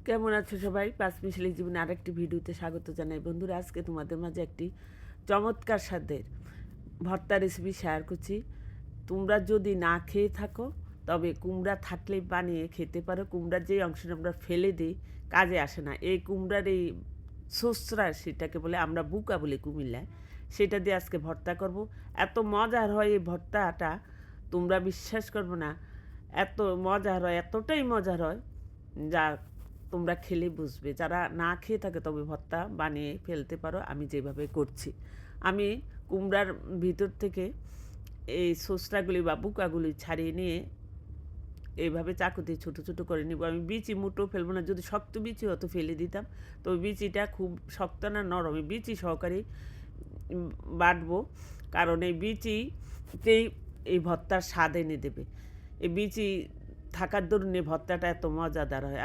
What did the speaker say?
কেমন আছো সবাই? পাঁচমিশালি জীবনে আরেকটি ভিডিওতে স্বাগত জানাই। বন্ধুরা, আজকে তোমাদের মাঝে একটি চমৎকার স্বাদের ভর্তা রেসিপি শেয়ার করছি। তোমরা যদি না খেয়ে থাকো তবে কুমড়া থাকলেই বানিয়ে খেতে পারো। কুমড়ার যেই অংশটা আমরা ফেলে দিই কাজে আসে না, এই কুমড়ার এই সোসরা সেটাকে বলে, আমরা বুকা বলি কুমিল্লায়, সেটা দিয়ে আজকে ভর্তা করব। এত মজার হয় এই ভর্তাটা, তোমরা বিশ্বাস করবে না। এত মজার হয়, এতটাই মজার হয় যা তোমরা খেলে বুঝবে। যারা না খেয়ে থাকে তবে ভর্তা বানিয়ে ফেলতে পারো, আমি যেভাবে করছি। আমি কুমড়ার ভিতর থেকে এই সোসরাগুলি বা বুকাগুলি ছাড়িয়ে নিয়ে এইভাবে চাকু দিয়ে ছোটো ছোটো করে নিব। আমি বিচি মুটো ফেলবো না, যদি শক্ত বিচি হতো ফেলে দিতাম। তো বিচিটা খুব শক্ত না নরম, বিচি সহকারেই বাটবো, কারণ এই বিচিতেই এই ভর্তার স্বাদ এনে দেবে। এই বিচি থাকার দরুন এই ভর্তাটা এত মজাদার হয়।